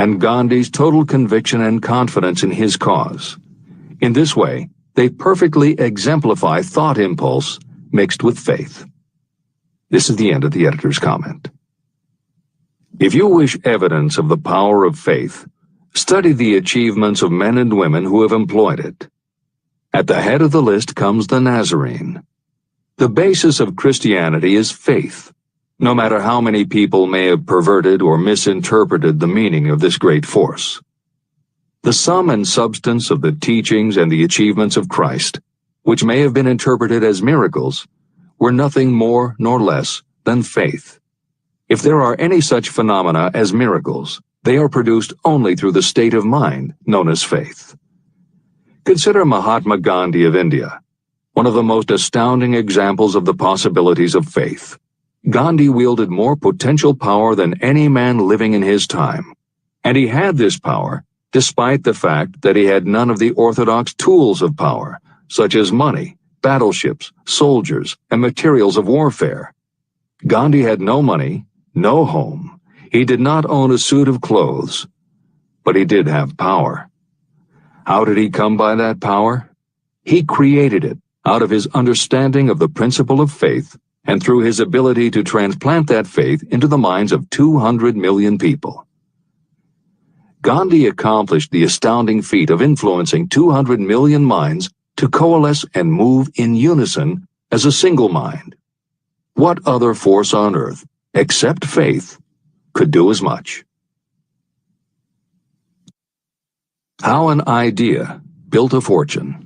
and Gandhi's total conviction and confidence in his cause. In this way, they perfectly exemplify thought impulse mixed with faith. This is the end of the editor's comment. If you wish evidence of the power of faith, study the achievements of men and women who have employed it. At the head of the list comes the Nazarene. The basis of Christianity is faith, no matter how many people may have perverted or misinterpreted the meaning of this great force. The sum and substance of the teachings and the achievements of Christ, which may have been interpreted as miracles, were nothing more nor less than faith. If there are any such phenomena as miracles, they are produced only through the state of mind known as faith. Consider Mahatma Gandhi of India, one of the most astounding examples of the possibilities of faith. Gandhi wielded more potential power than any man living in his time, and he had this power despite the fact that he had none of the orthodox tools of power, such as money, battleships, soldiers, and materials of warfare. Gandhi had no money, no home. He did not own a suit of clothes, but he did have power. How did he come by that power? He created it out of his understanding of the principle of faith and through his ability to transplant that faith into the minds of 200 million people. Gandhi accomplished the astounding feat of influencing 200 million minds to coalesce and move in unison as a single mind. What other force on earth, except faith, could do as much? How an idea built a fortune.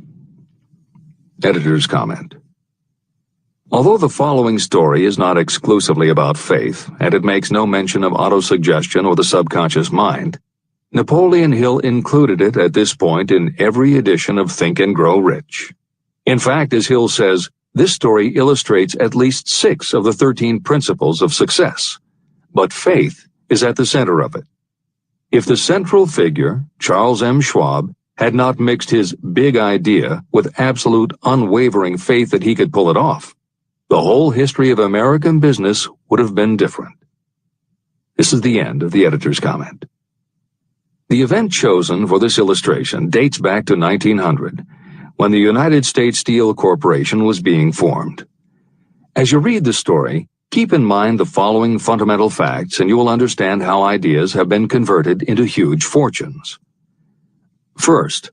Editor's comment. Although the following story is not exclusively about faith, and it makes no mention of autosuggestion or the subconscious mind, Napoleon Hill included it at this point in every edition of Think and Grow Rich. In fact, as Hill says, this story illustrates at least 6 of the 13 principles of success, but faith is at the center of it. If the central figure, Charles M. Schwab, had not mixed his big idea with absolute unwavering faith that he could pull it off, the whole history of American business would have been different. This is the end of the editor's comment. The event chosen for this illustration dates back to 1900, when the United States Steel Corporation was being formed. As you read the story, keep in mind the following fundamental facts and you will understand how ideas have been converted into huge fortunes. First,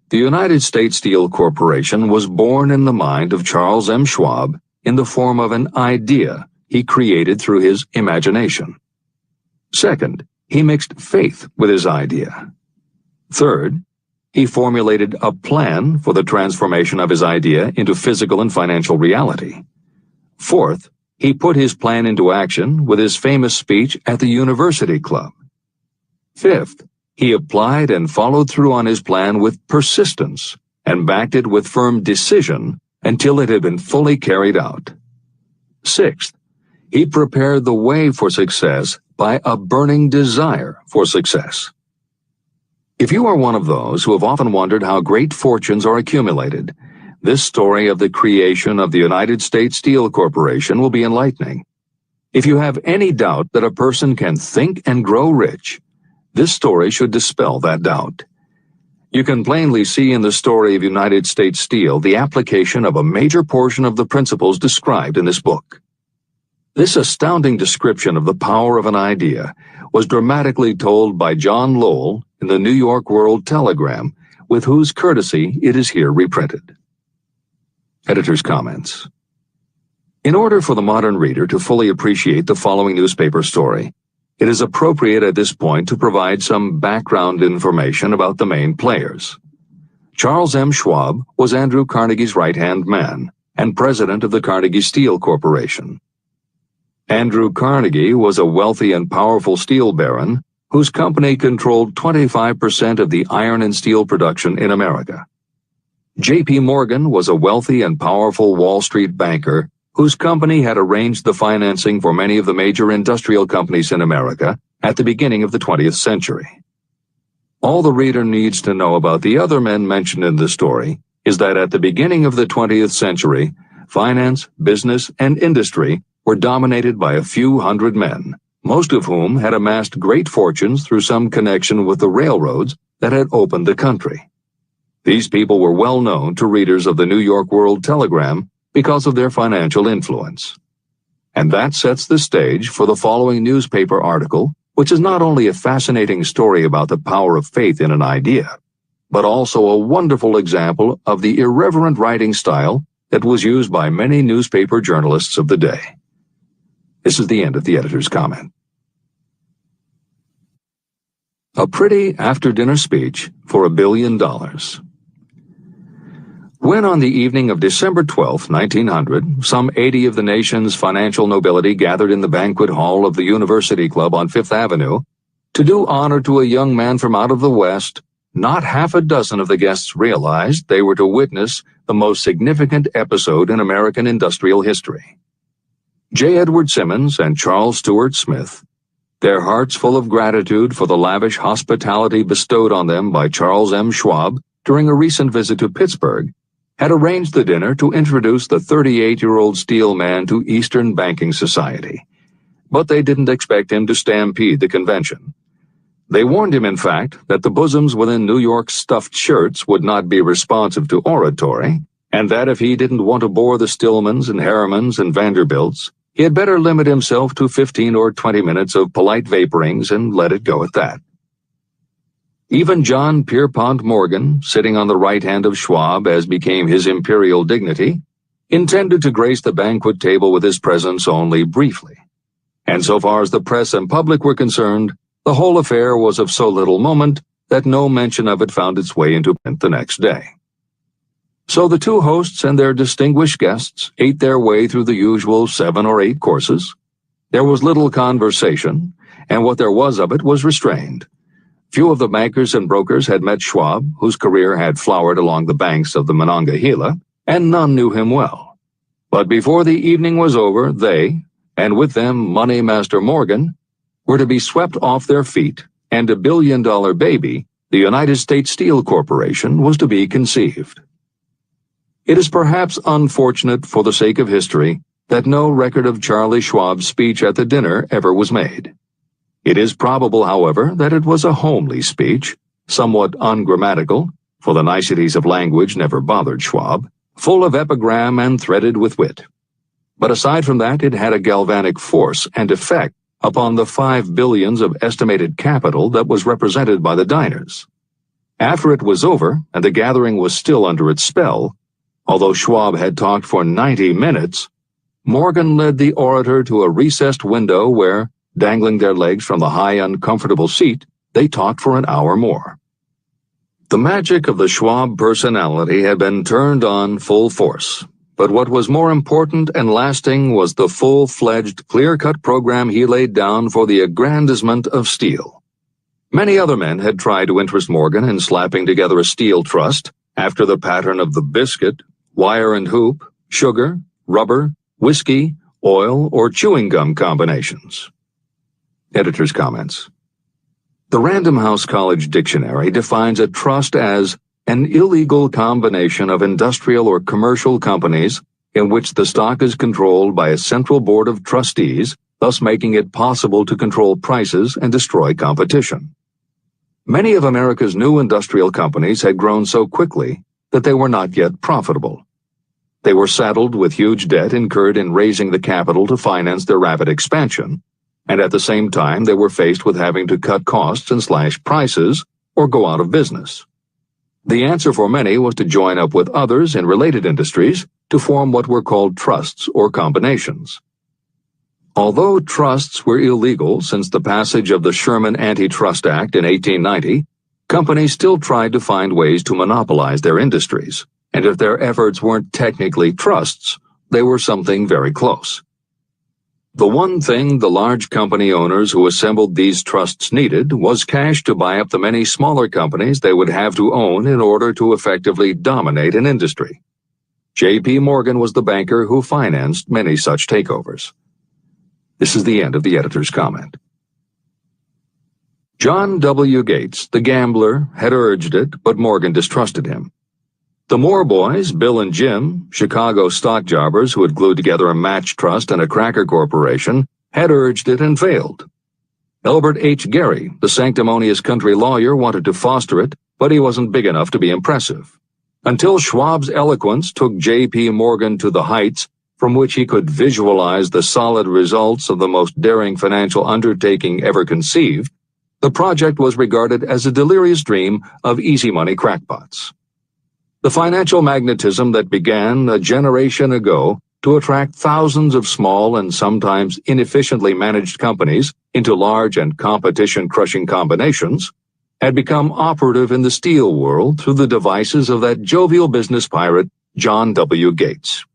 the United States Steel Corporation was born in the mind of Charles M. Schwab in the form of an idea he created through his imagination. Second, he mixed faith with his idea. Third, he formulated a plan for the transformation of his idea into physical and financial reality. Fourth, he put his plan into action with his famous speech at the University Club. Fifth, he applied and followed through on his plan with persistence and backed it with firm decision until it had been fully carried out. Sixth, he prepared the way for success by a burning desire for success. If you are one of those who have often wondered how great fortunes are accumulated, this story of the creation of the United States Steel Corporation will be enlightening. If you have any doubt that a person can think and grow rich, this story should dispel that doubt. You can plainly see in the story of United States Steel the application of a major portion of the principles described in this book. This astounding description of the power of an idea was dramatically told by John Lowell in the New York World Telegram, with whose courtesy it is here reprinted. Editor's comments. In order for the modern reader to fully appreciate the following newspaper story, it is appropriate at this point to provide some background information about the main players. Charles M. Schwab was Andrew Carnegie's right-hand man and president of the Carnegie Steel Corporation. Andrew Carnegie was a wealthy and powerful steel baron whose company controlled 25% of the iron and steel production in America. J.P. Morgan was a wealthy and powerful Wall Street banker whose company had arranged the financing for many of the major industrial companies in America at the beginning of the 20th century. All the reader needs to know about the other men mentioned in the story is that at the beginning of the 20th century, finance, business, and industry were dominated by a few hundred men, most of whom had amassed great fortunes through some connection with the railroads that had opened the country. These people were well known to readers of the New York World Telegram because of their financial influence. And that sets the stage for the following newspaper article, which is not only a fascinating story about the power of faith in an idea, but also a wonderful example of the irreverent writing style that was used by many newspaper journalists of the day. This is the end of the editor's comment. A pretty after-dinner speech for $1 billion. When on the evening of December 12, 1900, some 80 of the nation's financial nobility gathered in the banquet hall of the University Club on Fifth Avenue to do honor to a young man from out of the West, not half a dozen of the guests realized they were to witness the most significant episode in American industrial history. J. Edward Simmons and Charles Stewart Smith, their hearts full of gratitude for the lavish hospitality bestowed on them by Charles M. Schwab during a recent visit to Pittsburgh, had arranged the dinner to introduce the 38-year-old steel man to Eastern banking society. But they didn't expect him to stampede the convention. They warned him, in fact, that the bosoms within New York's stuffed shirts would not be responsive to oratory, and that if he didn't want to bore the Stillmans and Harrimans and Vanderbilts, he had better limit himself to 15 or 20 minutes of polite vaporings and let it go at that. Even John Pierpont Morgan, sitting on the right hand of Schwab as became his imperial dignity, intended to grace the banquet table with his presence only briefly. And so far as the press and public were concerned, the whole affair was of so little moment that no mention of it found its way into print the next day. So the two hosts and their distinguished guests ate their way through the usual 7 or 8 courses. There was little conversation, and what there was of it was restrained. Few of the bankers and brokers had met Schwab, whose career had flowered along the banks of the Monongahela, and none knew him well. But before the evening was over, they, and with them Money Master Morgan, were to be swept off their feet, and $1 billion baby, the United States Steel Corporation, was to be conceived. It is perhaps unfortunate for the sake of history that no record of Charlie Schwab's speech at the dinner ever was made. It is probable, however, that it was a homely speech, somewhat ungrammatical, for the niceties of language never bothered Schwab, full of epigram and threaded with wit. But aside from that, it had a galvanic force and effect upon the $5 billion of estimated capital that was represented by the diners. After it was over, and the gathering was still under its spell, although Schwab had talked for 90 minutes, Morgan led the orator to a recessed window where, dangling their legs from the high, uncomfortable seat, they talked for an hour more. The magic of the Schwab personality had been turned on full force, but what was more important and lasting was the full-fledged, clear-cut program he laid down for the aggrandizement of steel. Many other men had tried to interest Morgan in slapping together a steel trust after the pattern of the biscuit, wire and hoop, sugar, rubber, whiskey, oil, or chewing gum combinations. Editor's comments. The Random House College Dictionary defines a trust as an illegal combination of industrial or commercial companies in which the stock is controlled by a central board of trustees, thus making it possible to control prices and destroy competition. Many of America's new industrial companies had grown so quickly that they were not yet profitable. They were saddled with huge debt incurred in raising the capital to finance their rapid expansion, and at the same time they were faced with having to cut costs and slash prices or go out of business. The answer for many was to join up with others in related industries to form what were called trusts or combinations. Although trusts were illegal since the passage of the Sherman Antitrust Act in 1890, companies still tried to find ways to monopolize their industries, and if their efforts weren't technically trusts, they were something very close. The one thing the large company owners who assembled these trusts needed was cash to buy up the many smaller companies they would have to own in order to effectively dominate an industry. J.P. Morgan was the banker who financed many such takeovers. This is the end of the editor's comment. John W. Gates, the gambler, had urged it, but Morgan distrusted him. The Moore boys, Bill and Jim, Chicago stock jobbers who had glued together a match trust and a cracker corporation, had urged it and failed. Elbert H. Gary, the sanctimonious country lawyer, wanted to foster it, but he wasn't big enough to be impressive. Until Schwab's eloquence took J.P. Morgan to the heights from which he could visualize the solid results of the most daring financial undertaking ever conceived, the project was regarded as a delirious dream of easy money crackpots. The financial magnetism that began a generation ago to attract thousands of small and sometimes inefficiently managed companies into large and competition-crushing combinations had become operative in the steel world through the devices of that jovial business pirate, John W. Gates.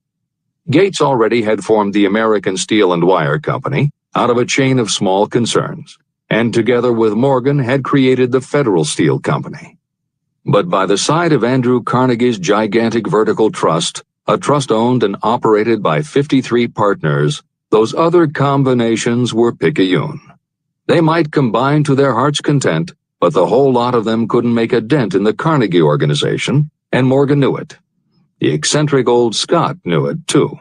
Gates already had formed the American Steel and Wire Company out of a chain of small concerns, and together with Morgan had created the Federal Steel Company. But by the side of Andrew Carnegie's gigantic vertical trust, a trust owned and operated by 53 partners, those other combinations were picayune. They might combine to their heart's content, but the whole lot of them couldn't make a dent in the Carnegie organization, and Morgan knew it. The eccentric old Scot knew it, too.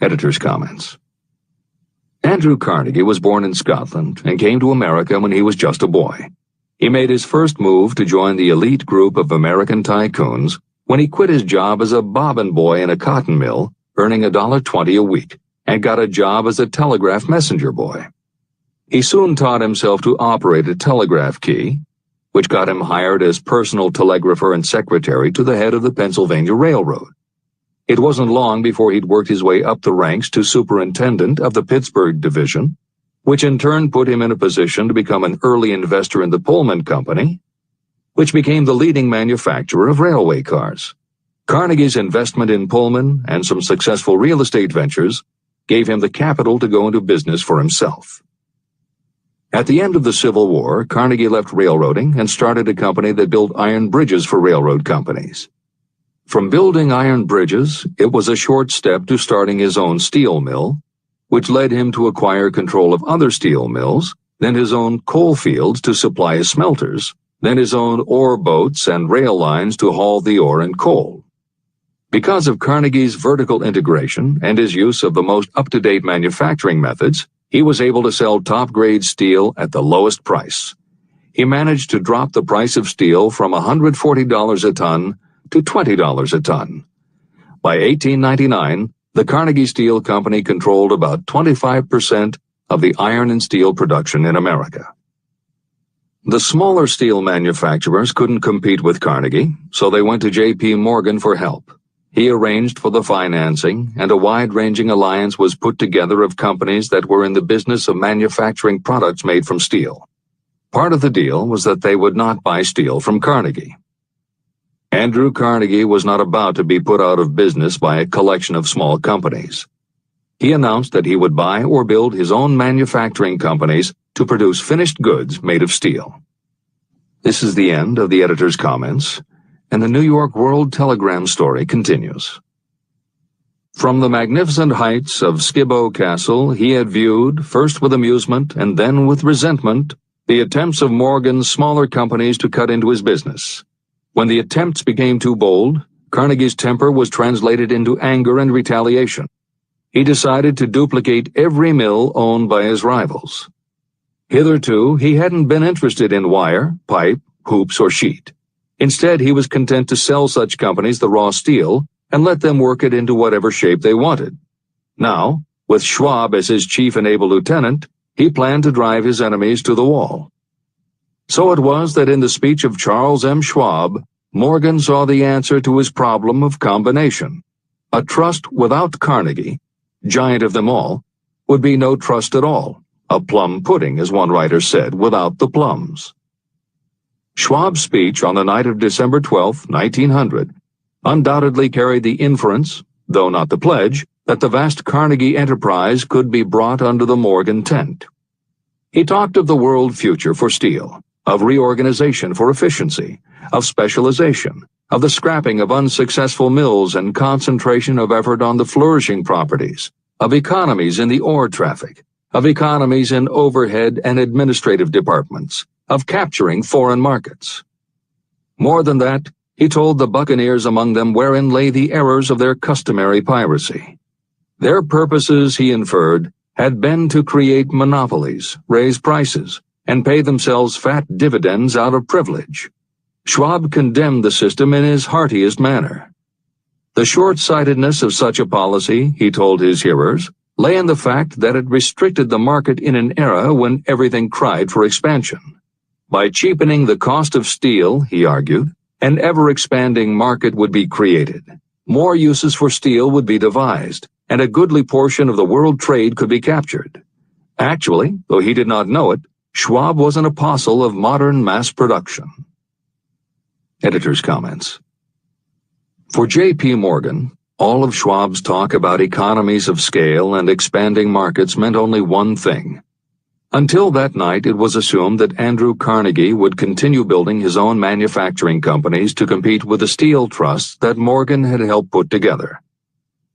Editor's comments. Andrew Carnegie was born in Scotland and came to America when he was just a boy. He made his first move to join the elite group of American tycoons when he quit his job as a bobbin boy in a cotton mill, earning $1.20 a week, and got a job as a telegraph messenger boy. He soon taught himself to operate a telegraph key, which got him hired as personal telegrapher and secretary to the head of the Pennsylvania Railroad. It wasn't long before he'd worked his way up the ranks to superintendent of the Pittsburgh division, which in turn put him in a position to become an early investor in the Pullman Company, which became the leading manufacturer of railway cars. Carnegie's investment in Pullman and some successful real estate ventures gave him the capital to go into business for himself. At the end of the Civil War, Carnegie left railroading and started a company that built iron bridges for railroad companies. From building iron bridges, it was a short step to starting his own steel mill, which led him to acquire control of other steel mills, then his own coal fields to supply his smelters, then his own ore boats and rail lines to haul the ore and coal. Because of Carnegie's vertical integration and his use of the most up-to-date manufacturing methods, he was able to sell top-grade steel at the lowest price. He managed to drop the price of steel from $140 a ton to $20 a ton. By 1899, the Carnegie Steel Company controlled about 25% of the iron and steel production in America. The smaller steel manufacturers couldn't compete with Carnegie, so they went to J.P. Morgan for help. He arranged for the financing, and a wide-ranging alliance was put together of companies that were in the business of manufacturing products made from steel. Part of the deal was that they would not buy steel from Carnegie. Andrew Carnegie was not about to be put out of business by a collection of small companies. He announced that he would buy or build his own manufacturing companies to produce finished goods made of steel. This is the end of the editor's comments, and the New York World Telegram story continues. From the magnificent heights of Skibo Castle, he had viewed, first with amusement and then with resentment, the attempts of Morgan's smaller companies to cut into his business. When the attempts became too bold, Carnegie's temper was translated into anger and retaliation. He decided to duplicate every mill owned by his rivals. Hitherto, he hadn't been interested in wire, pipe, hoops, or sheet. Instead, he was content to sell such companies the raw steel and let them work it into whatever shape they wanted. Now, with Schwab as his chief and able lieutenant, he planned to drive his enemies to the wall. So it was that in the speech of Charles M. Schwab, Morgan saw the answer to his problem of combination. A trust without Carnegie, giant of them all, would be no trust at all, a plum pudding, as one writer said, without the plums. Schwab's speech on the night of December 12, 1900, undoubtedly carried the inference, though not the pledge, that the vast Carnegie enterprise could be brought under the Morgan tent. He talked of the world future for steel, of reorganization for efficiency, of specialization, of the scrapping of unsuccessful mills and concentration of effort on the flourishing properties, of economies in the ore traffic, of economies in overhead and administrative departments, of capturing foreign markets. More than that, he told the buccaneers among them wherein lay the errors of their customary piracy. Their purposes, he inferred, had been to create monopolies, raise prices, and pay themselves fat dividends out of privilege. Schwab condemned the system in his heartiest manner. The short-sightedness of such a policy, he told his hearers, lay in the fact that it restricted the market in an era when everything cried for expansion. By cheapening the cost of steel, he argued, an ever-expanding market would be created. More uses for steel would be devised, and a goodly portion of the world trade could be captured. Actually, though he did not know it, Schwab was an apostle of modern mass production. Editor's comments. For J.P. Morgan, all of Schwab's talk about economies of scale and expanding markets meant only one thing. Until that night, it was assumed that Andrew Carnegie would continue building his own manufacturing companies to compete with the steel trusts that Morgan had helped put together.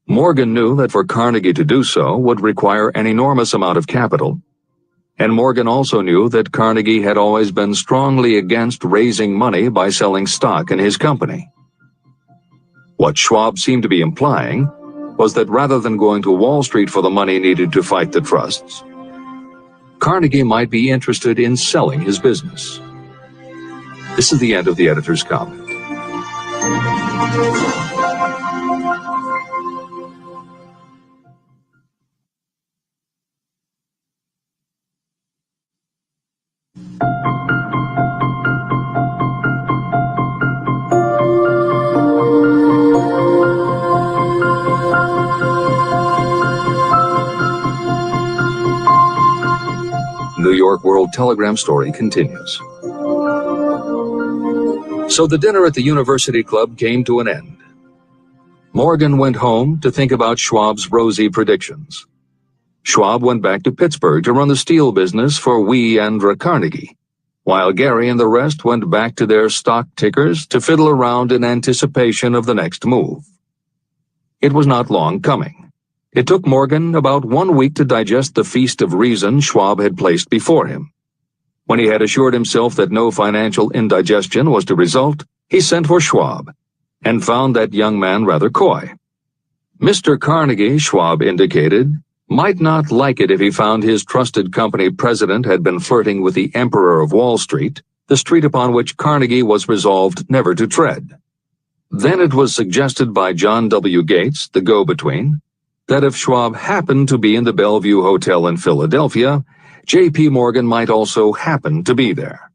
Morgan knew that for Carnegie to do so would require an enormous amount of capital, and Morgan also knew that Carnegie had always been strongly against raising money by selling stock in his company. What Schwab seemed to be implying was that rather than going to Wall Street for the money needed to fight the trusts, Carnegie might be interested in selling his business. This is the end of the editor's comment. New York World Telegram story continues. So the dinner at the University Club came to an end. Morgan went home to think about Schwab's rosy predictions. Schwab went back to Pittsburgh to run the steel business for Andrew Carnegie, while Gary and the rest went back to their stock tickers to fiddle around in anticipation of the next move. It was not long coming. It took Morgan about 1 week to digest the feast of reason Schwab had placed before him. When he had assured himself that no financial indigestion was to result, he sent for Schwab, and found that young man rather coy. Mr. Carnegie, Schwab indicated, might not like it if he found his trusted company president had been flirting with the Emperor of Wall Street, the street upon which Carnegie was resolved never to tread. Then it was suggested by John W. Gates, the go-between, that if Schwab happened to be in the Bellevue Hotel in Philadelphia, J.P. Morgan might also happen to be there.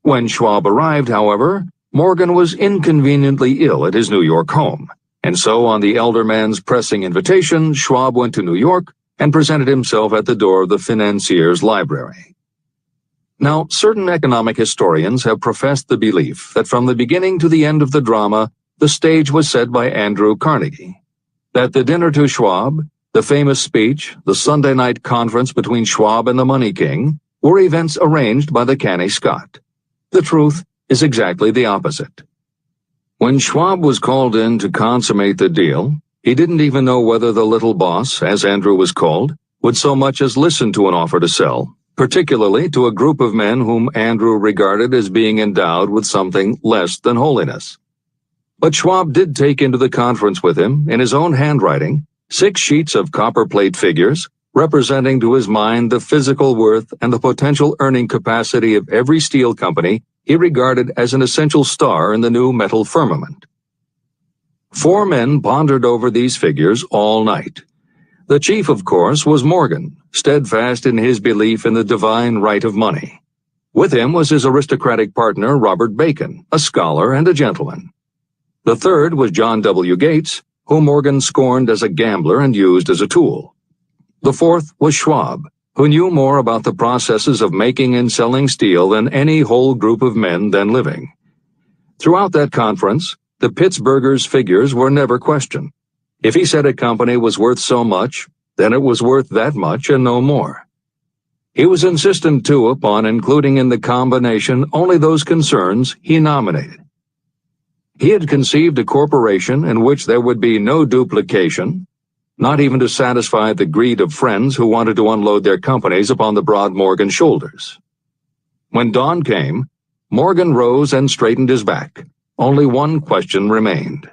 When Schwab arrived, however, Morgan was inconveniently ill at his New York home, and so on the elder man's pressing invitation, Schwab went to New York and presented himself at the door of the financier's library. Now, certain economic historians have professed the belief that from the beginning to the end of the drama, the stage was set by Andrew Carnegie. That the dinner to Schwab, the famous speech, the Sunday night conference between Schwab and the Money King were events arranged by the canny Scot. The truth is exactly the opposite. When Schwab was called in to consummate the deal, he didn't even know whether the little boss, as Andrew was called, would so much as listen to an offer to sell, particularly to a group of men whom Andrew regarded as being endowed with something less than holiness. But Schwab did take into the conference with him, in his own handwriting, 6 sheets of copperplate figures, representing to his mind the physical worth and the potential earning capacity of every steel company he regarded as an essential star in the new metal firmament. 4 men pondered over these figures all night. The chief, of course, was Morgan, steadfast in his belief in the divine right of money. With him was his aristocratic partner, Robert Bacon, a scholar and a gentleman. The third was John W. Gates, whom Morgan scorned as a gambler and used as a tool. The fourth was Schwab, who knew more about the processes of making and selling steel than any whole group of men then living. Throughout that conference, the Pittsburghers' figures were never questioned. If he said a company was worth so much, then it was worth that much and no more. He was insistent, too, upon including in the combination only those concerns he nominated. He had conceived a corporation in which there would be no duplication, not even to satisfy the greed of friends who wanted to unload their companies upon the broad Morgan shoulders. When dawn came, Morgan rose and straightened his back. Only one question remained.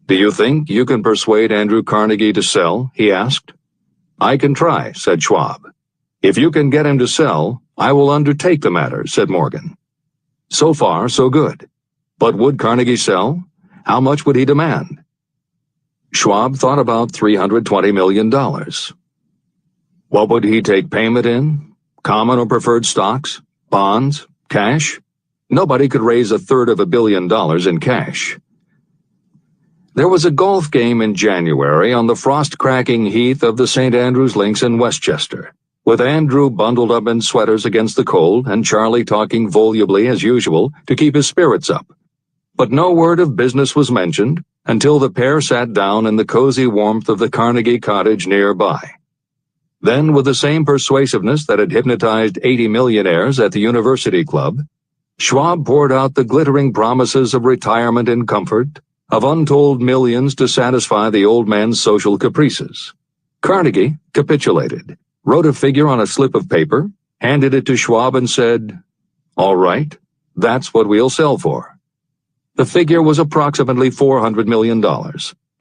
"Do you think you can persuade Andrew Carnegie to sell?" he asked. "I can try," said Schwab. "If you can get him to sell, I will undertake the matter," said Morgan. So far, so good. But would Carnegie sell? How much would he demand? Schwab thought about $320 million. What would he take payment in? Common or preferred stocks? Bonds? Cash? Nobody could raise $1/3 billion in cash. There was a golf game in January on the frost-cracking heath of the St. Andrews Links in Westchester, with Andrew bundled up in sweaters against the cold and Charlie talking volubly as usual to keep his spirits up. But no word of business was mentioned until the pair sat down in the cozy warmth of the Carnegie cottage nearby. Then, with the same persuasiveness that had hypnotized 80 millionaires at the University Club, Schwab poured out the glittering promises of retirement and comfort, of untold millions to satisfy the old man's social caprices. Carnegie capitulated, wrote a figure on a slip of paper, handed it to Schwab and said, "All right, that's what we'll sell for." The figure was approximately $400 million,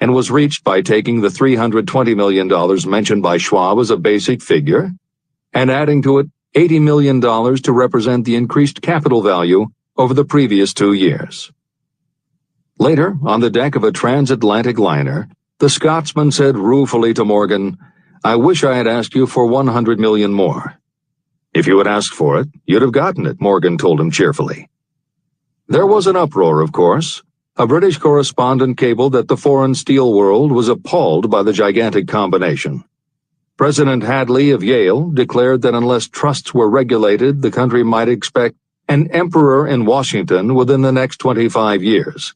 and was reached by taking the $320 million mentioned by Schwab as a basic figure, and adding to it $80 million to represent the increased capital value over the previous 2 years. Later, on the deck of a transatlantic liner, the Scotsman said ruefully to Morgan, "I wish I had asked you for $100 million more." "If you had asked for it, you'd have gotten it," Morgan told him cheerfully. There was an uproar, of course. A British correspondent cabled that the foreign steel world was appalled by the gigantic combination. President Hadley of Yale declared that unless trusts were regulated, the country might expect an emperor in Washington within the next 25 years.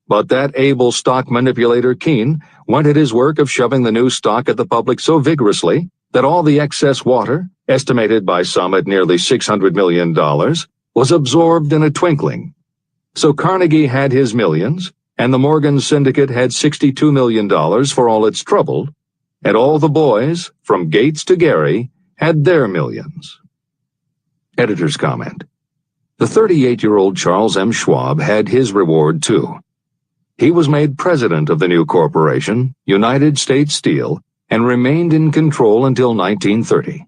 But that able stock manipulator Keene went at his work of shoving the new stock at the public so vigorously that all the excess water, estimated by some at nearly $600 million, was absorbed in a twinkling. So Carnegie had his millions, and the Morgan Syndicate had $62 million for all its trouble, and all the boys, from Gates to Gary, had their millions. Editor's comment. The 38-year-old Charles M. Schwab had his reward too. He was made president of the new corporation, United States Steel, and remained in control until 1930.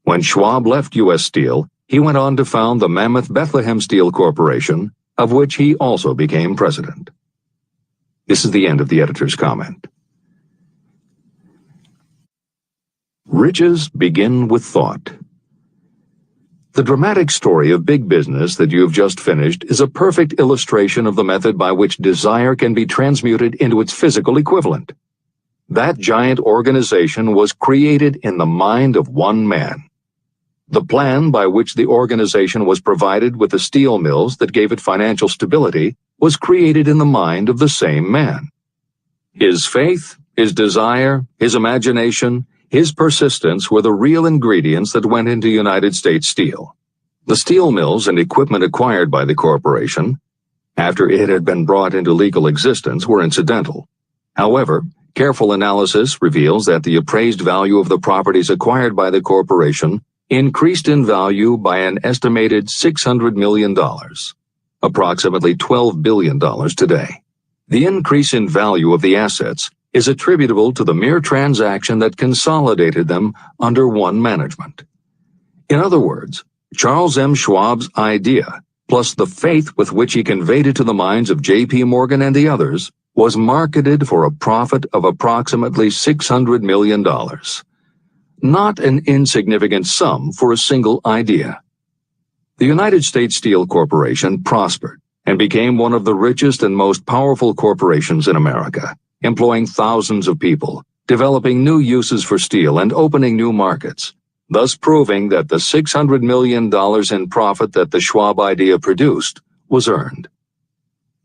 When Schwab left U.S. Steel, he went on to found the mammoth Bethlehem Steel Corporation, of which he also became president. This is the end of the editor's comment. Riches begin with thought. The dramatic story of big business that you have just finished is a perfect illustration of the method by which desire can be transmuted into its physical equivalent. That giant organization was created in the mind of one man. The plan by which the organization was provided with the steel mills that gave it financial stability was created in the mind of the same man. His faith, his desire, his imagination, his persistence were the real ingredients that went into United States Steel. The steel mills and equipment acquired by the corporation, after it had been brought into legal existence, were incidental. However, careful analysis reveals that the appraised value of the properties acquired by the corporation increased in value by an estimated $600 million, approximately $12 billion today. The increase in value of the assets is attributable to the mere transaction that consolidated them under one management. In other words, Charles M. Schwab's idea, plus the faith with which he conveyed it to the minds of J.P. Morgan and the others, was marketed for a profit of approximately $600 million. Not an insignificant sum for a single idea. The United States Steel Corporation prospered and became one of the richest and most powerful corporations in America, employing thousands of people, developing new uses for steel and opening new markets, thus proving that the $600 million in profit that the Schwab idea produced was earned.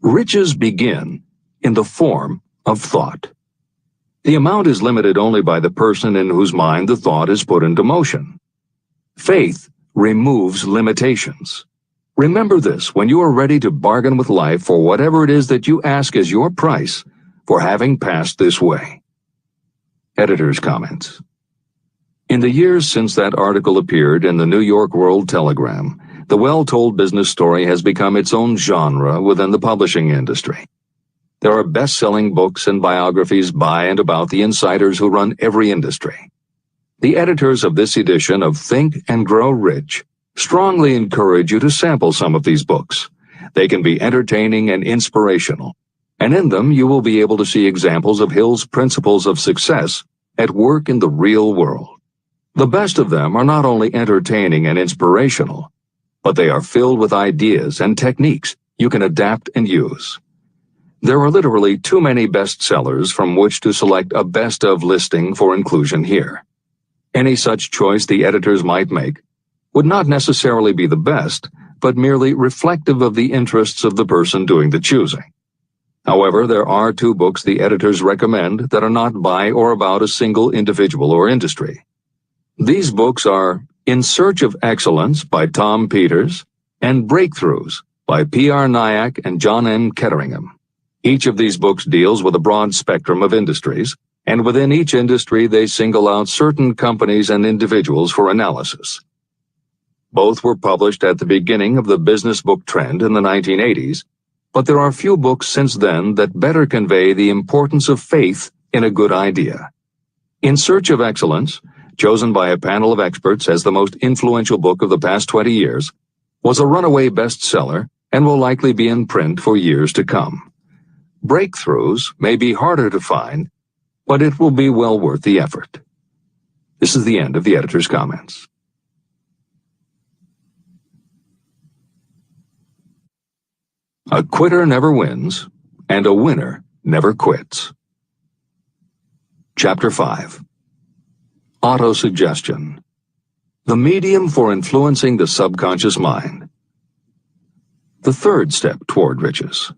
Riches begin in the form of thought. The amount is limited only by the person in whose mind the thought is put into motion. Faith removes limitations. Remember this when you are ready to bargain with life for whatever it is that you ask as your price for having passed this way. Editor's comments. In the years since that article appeared in the New York World Telegram, the well-told business story has become its own genre within the publishing industry. There are best-selling books and biographies by and about the insiders who run every industry. The editors of this edition of Think and Grow Rich strongly encourage you to sample some of these books. They can be entertaining and inspirational, and in them you will be able to see examples of Hill's principles of success at work in the real world. The best of them are not only entertaining and inspirational, but they are filled with ideas and techniques you can adapt and use. There are literally too many bestsellers from which to select a best of listing for inclusion here. Any such choice the editors might make would not necessarily be the best, but merely reflective of the interests of the person doing the choosing. However, there are 2 books the editors recommend that are not by or about a single individual or industry. These books are In Search of Excellence by Tom Peters and Breakthroughs by P.R. Nyack and John M. Ketteringham. Each of these books deals with a broad spectrum of industries, and within each industry they single out certain companies and individuals for analysis. Both were published at the beginning of the business book trend in the 1980s, but there are few books since then that better convey the importance of faith in a good idea. In Search of Excellence, chosen by a panel of experts as the most influential book of the past 20 years, was a runaway bestseller and will likely be in print for years to come. Breakthroughs may be harder to find, but it will be well worth the effort. This is the end of the editor's comments. A quitter never wins, and a winner never quits. Chapter 5. Autosuggestion. The medium for influencing the subconscious mind. The third step toward riches.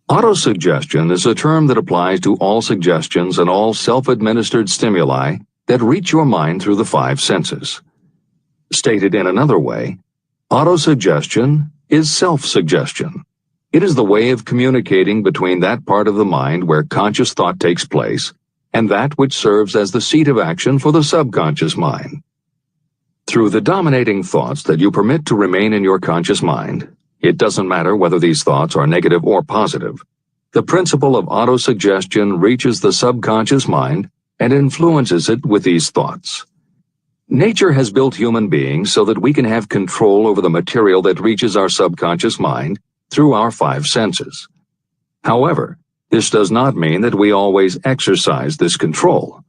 Autosuggestion is a term that applies to all suggestions and all self-administered stimuli that reach your mind through the 5 senses. Stated in another way, autosuggestion is self-suggestion. It is the way of communicating between that part of the mind where conscious thought takes place and that which serves as the seat of action for the subconscious mind. Through the dominating thoughts that you permit to remain in your conscious mind, it doesn't matter whether these thoughts are negative or positive, the principle of autosuggestion reaches the subconscious mind and influences it with these thoughts. Nature has built human beings so that we can have control over the material that reaches our subconscious mind through our 5 senses. However, this does not mean that we always exercise this control.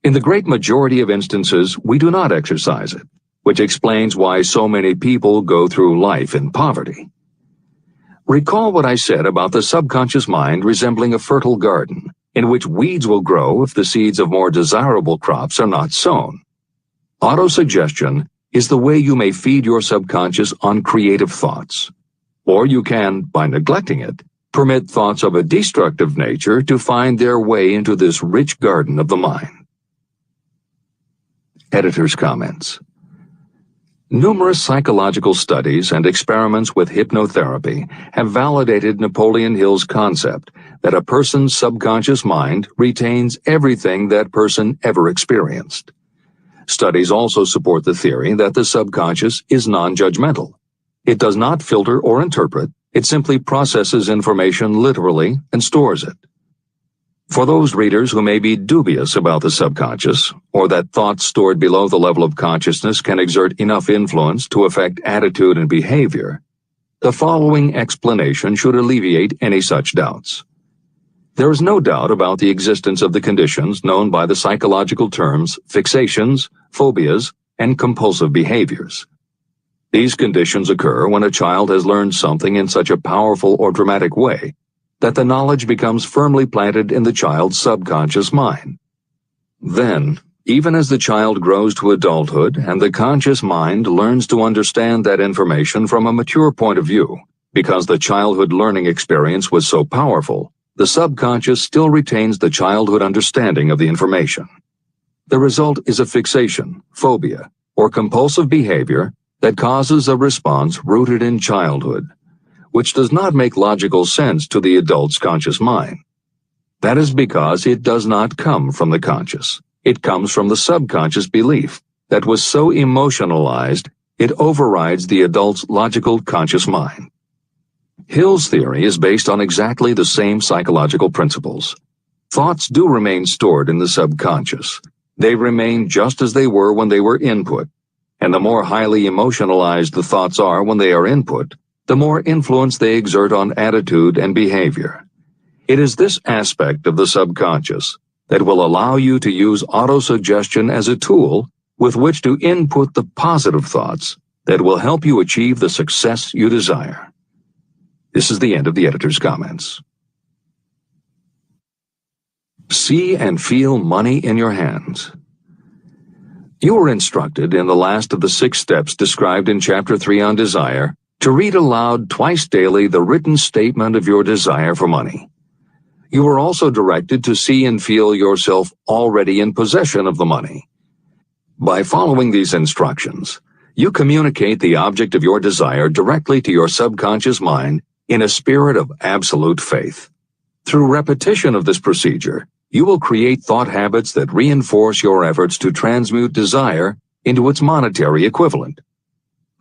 In the great majority of instances, we do not exercise it, which explains why so many people go through life in poverty. Recall what I said about the subconscious mind resembling a fertile garden, in which weeds will grow if the seeds of more desirable crops are not sown. Autosuggestion is the way you may feed your subconscious on creative thoughts. Or you can, by neglecting it, permit thoughts of a destructive nature to find their way into this rich garden of the mind. Editor's comments. Numerous psychological studies and experiments with hypnotherapy have validated Napoleon Hill's concept that a person's subconscious mind retains everything that person ever experienced. Studies also support the theory that the subconscious is non-judgmental. It does not filter or interpret, it simply processes information literally and stores it. For those readers who may be dubious about the subconscious, or that thoughts stored below the level of consciousness can exert enough influence to affect attitude and behavior, the following explanation should alleviate any such doubts. There is no doubt about the existence of the conditions known by the psychological terms fixations, phobias, and compulsive behaviors. These conditions occur when a child has learned something in such a powerful or dramatic way that the knowledge becomes firmly planted in the child's subconscious mind. Then, even as the child grows to adulthood and the conscious mind learns to understand that information from a mature point of view, because the childhood learning experience was so powerful, the subconscious still retains the childhood understanding of the information. The result is a fixation, phobia, or compulsive behavior that causes a response rooted in childhood, which does not make logical sense to the adult's conscious mind. That is because it does not come from the conscious. It comes from the subconscious belief that was so emotionalized it overrides the adult's logical conscious mind. Hill's theory is based on exactly the same psychological principles. Thoughts do remain stored in the subconscious. They remain just as they were when they were input, and the more highly emotionalized the thoughts are when they are input, the more influence they exert on attitude and behavior. It is this aspect of the subconscious that will allow you to use autosuggestion as a tool with which to input the positive thoughts that will help you achieve the success you desire. This is the end of the editor's comments. See and feel money in your hands. You were instructed in the last of the 6 steps described in Chapter 3 on desire to read aloud twice daily the written statement of your desire for money. You were also directed to see and feel yourself already in possession of the money. By following these instructions, you communicate the object of your desire directly to your subconscious mind in a spirit of absolute faith. Through repetition of this procedure, you will create thought habits that reinforce your efforts to transmute desire into its monetary equivalent.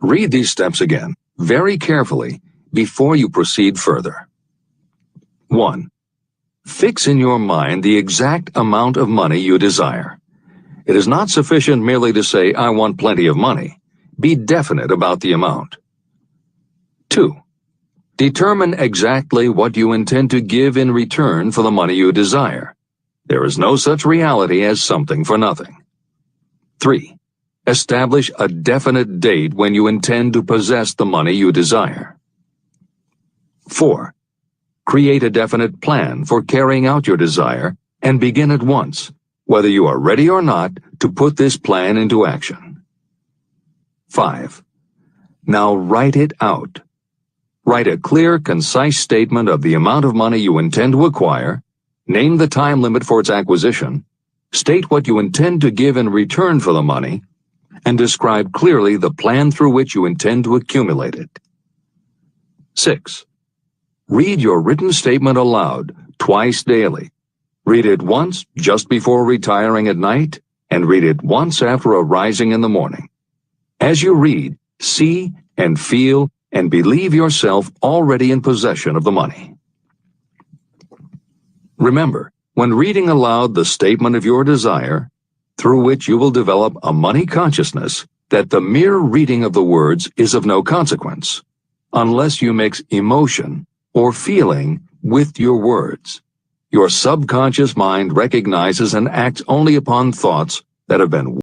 Read these steps again, very carefully, before you proceed further. 1. Fix in your mind the exact amount of money you desire. It is not sufficient merely to say, "I want plenty of money." Be definite about the amount. 2. Determine exactly what you intend to give in return for the money you desire. There is no such reality as something for nothing. 3. Establish a definite date when you intend to possess the money you desire. 4. Create a definite plan for carrying out your desire and begin at once, whether you are ready or not, to put this plan into action. 5. Now write it out. Write a clear, concise statement of the amount of money you intend to acquire, name the time limit for its acquisition, state what you intend to give in return for the money, and describe clearly the plan through which you intend to accumulate it. 6. Read your written statement aloud twice daily. Read it once just before retiring at night, and read it once after arising in the morning. As you read, see and feel and believe yourself already in possession of the money. Remember, when reading aloud the statement of your desire, through which you will develop a money consciousness, that the mere reading of the words is of no consequence, unless you mix emotion or feeling with your words. Your subconscious mind recognizes and acts only upon thoughts that have been